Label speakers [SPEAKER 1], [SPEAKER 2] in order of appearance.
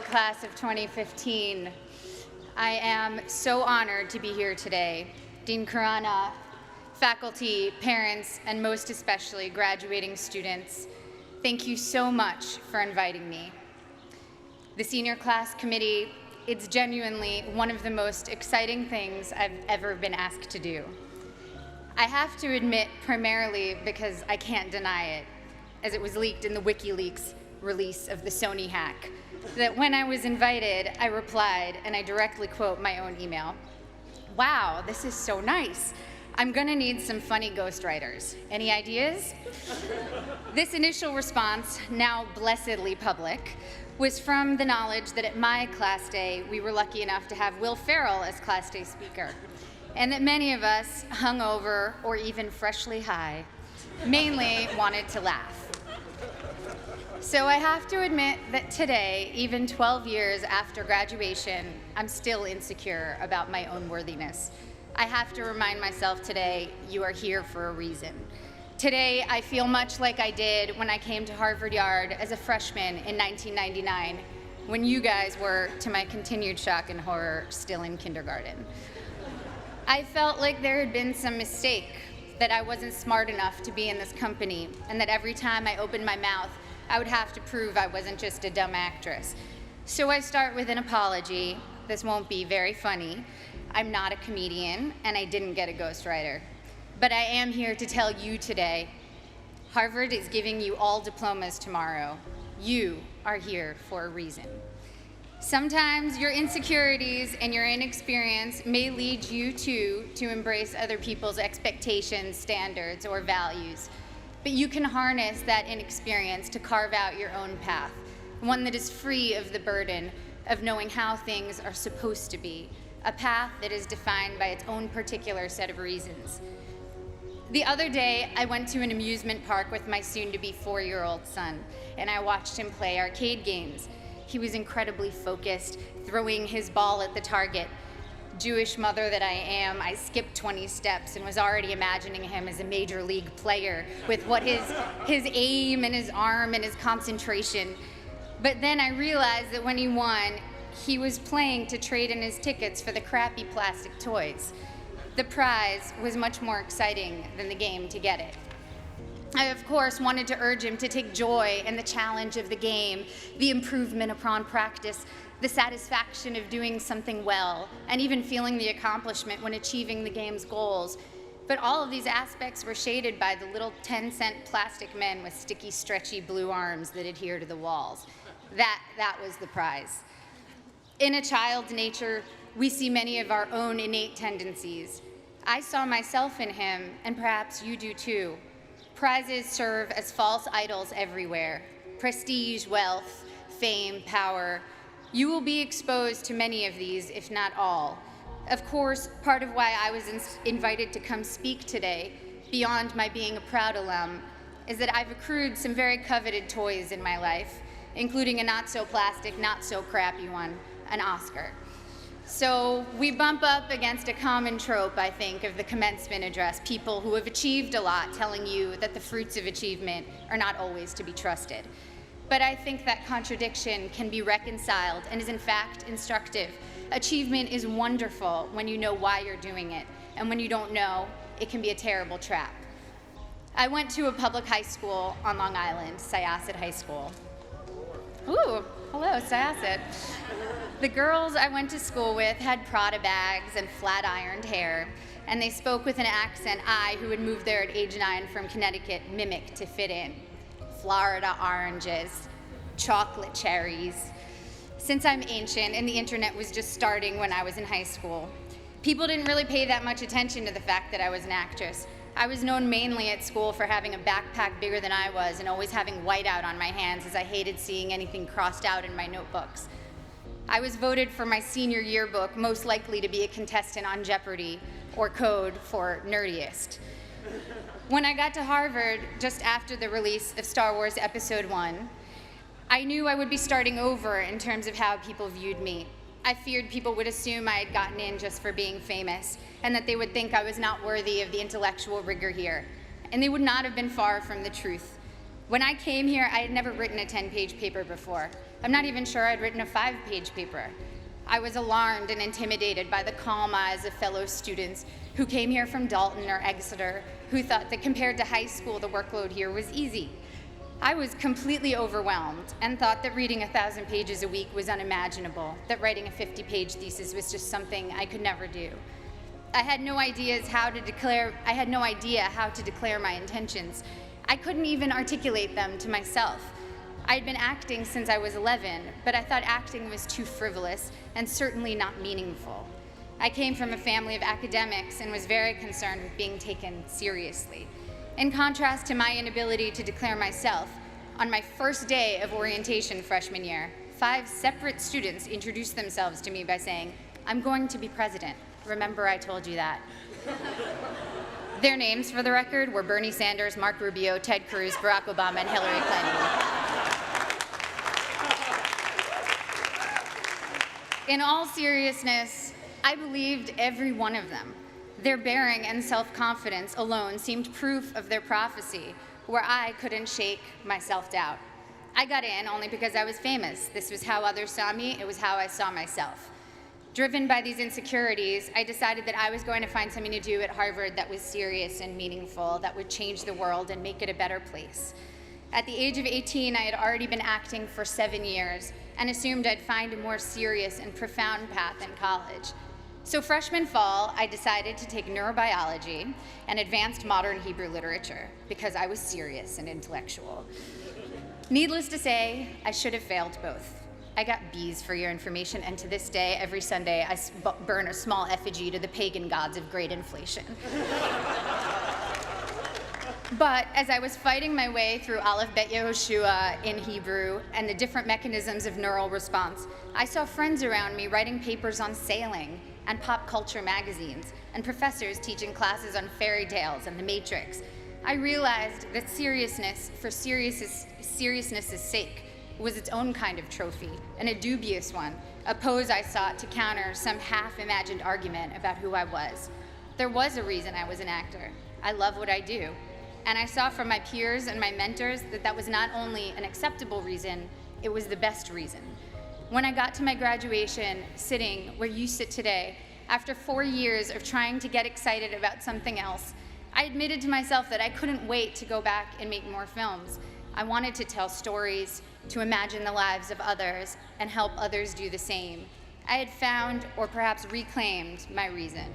[SPEAKER 1] class of 2015. I am so honored to be here today. Dean Khurana, faculty, parents, and most especially graduating students, thank you so much for inviting me. The senior class committee, it's genuinely one of the most exciting things I've ever been asked to do. I have to admit, primarily because I can't deny it, as it was leaked in the WikiLeaks release of the Sony hack, that when I was invited, I replied, and I directly quote my own email, "Wow, this is so nice. I'm gonna need some funny ghostwriters. Any ideas?" This initial response, now blessedly public, was from the knowledge that at my class day, we were lucky enough to have Will Ferrell as class day speaker, and that many of us, hungover or even freshly high, mainly wanted to laugh. So I have to admit that today, even 12 years after graduation, I'm still insecure about my own worthiness. I have to remind myself today, you are here for a reason. Today, I feel much like I did when I came to Harvard Yard as a freshman in 1999, when you guys were, to my continued shock and horror, still in kindergarten. I felt like there had been some mistake, that I wasn't smart enough to be in this company, and that every time I opened my mouth, I would have to prove I wasn't just a dumb actress. So I start with an apology. This won't be very funny. I'm not a comedian, and I didn't get a ghostwriter. But I am here to tell you today, Harvard is giving you all diplomas tomorrow. You are here for a reason. Sometimes your insecurities and your inexperience may lead you to embrace other people's expectations, standards, or values. But you can harness that inexperience to carve out your own path, one that is free of the burden of knowing how things are supposed to be, a path that is defined by its own particular set of reasons. The other day, I went to an amusement park with my soon-to-be 4-year-old son, and I watched him play arcade games. He was incredibly focused, throwing his ball at the target. Jewish mother that I am, I skipped 20 steps and was already imagining him as a major league player with what his aim and his arm and his concentration. But then I realized that when he won, he was playing to trade in his tickets for the crappy plastic toys. The prize was much more exciting than the game to get it. I, of course, wanted to urge him to take joy in the challenge of the game, the improvement upon practice, the satisfaction of doing something well, and even feeling the accomplishment when achieving the game's goals. But all of these aspects were shaded by the little 10-cent plastic men with sticky, stretchy blue arms that adhere to the walls. That was the prize. In a child's nature, we see many of our own innate tendencies. I saw myself in him, and perhaps you do too. Prizes serve as false idols everywhere. Prestige, wealth, fame, power. You will be exposed to many of these, if not all. Of course, part of why I was invited to come speak today, beyond my being a proud alum, is that I've accrued some very coveted toys in my life, including a not-so-plastic, not-so-crappy one, an Oscar. So we bump up against a common trope, I think, of the commencement address, people who have achieved a lot telling you that the fruits of achievement are not always to be trusted. But I think that contradiction can be reconciled and is in fact instructive. Achievement is wonderful when you know why you're doing it, and when you don't know, it can be a terrible trap. I went to a public high school on Long Island, Syosset High School. Ooh, hello, Syosset. The girls I went to school with had Prada bags and flat-ironed hair, and they spoke with an accent I, who had moved there at age 9 from Connecticut, mimicked to fit in. Florida oranges, chocolate cherries. Since I'm ancient and the internet was just starting when I was in high school, people didn't really pay that much attention to the fact that I was an actress. I was known mainly at school for having a backpack bigger than I was and always having whiteout on my hands, as I hated seeing anything crossed out in my notebooks. I was voted for my senior yearbook most likely to be a contestant on Jeopardy, or Code for nerdiest. When I got to Harvard, just after the release of Star Wars Episode 1, I knew I would be starting over in terms of how people viewed me. I feared people would assume I had gotten in just for being famous, and that they would think I was not worthy of the intellectual rigor here. And they would not have been far from the truth. When I came here, I had never written a 10-page paper before. I'm not even sure I'd written a 5-page paper. I was alarmed and intimidated by the calm eyes of fellow students who came here from Dalton or Exeter, who thought that compared to high school, the workload here was easy. I was completely overwhelmed and thought that reading 1,000 pages a week was unimaginable, that writing a 50-page thesis was just something I could never do. I had no idea how to declare my intentions. I couldn't even articulate them to myself. I had been acting since I was 11, but I thought acting was too frivolous and certainly not meaningful. I came from a family of academics and was very concerned with being taken seriously. In contrast to my inability to declare myself, on my first day of orientation freshman year, 5 separate students introduced themselves to me by saying, "I'm going to be president. Remember I told you that." Their names, for the record, were Bernie Sanders, Mark Rubio, Ted Cruz, Barack Obama, and Hillary Clinton. In all seriousness, I believed every one of them. Their bearing and self-confidence alone seemed proof of their prophecy, where I couldn't shake my self-doubt. I got in only because I was famous. This was how others saw me. It was how I saw myself. Driven by these insecurities, I decided that I was going to find something to do at Harvard that was serious and meaningful, that would change the world and make it a better place. At the age of 18, I had already been acting for 7 years and assumed I'd find a more serious and profound path in college. So freshman fall, I decided to take neurobiology and advanced modern Hebrew literature because I was serious and intellectual. Needless to say, I should have failed both. I got B's for your information, and to this day, every Sunday, I burn a small effigy to the pagan gods of great inflation. But as I was fighting my way through Aleph Bet Yehoshua in Hebrew and the different mechanisms of neural response, I saw friends around me writing papers on sailing and pop culture magazines, and professors teaching classes on fairy tales and the Matrix. I realized that seriousness for seriousness' sake was its own kind of trophy, and a dubious one, a pose I sought to counter some half-imagined argument about who I was. There was a reason I was an actor. I love what I do. And I saw from my peers and my mentors that that was not only an acceptable reason, it was the best reason. When I got to my graduation, sitting where you sit today, after 4 years of trying to get excited about something else, I admitted to myself that I couldn't wait to go back and make more films. I wanted to tell stories, to imagine the lives of others, and help others do the same. I had found, or perhaps reclaimed, my reason.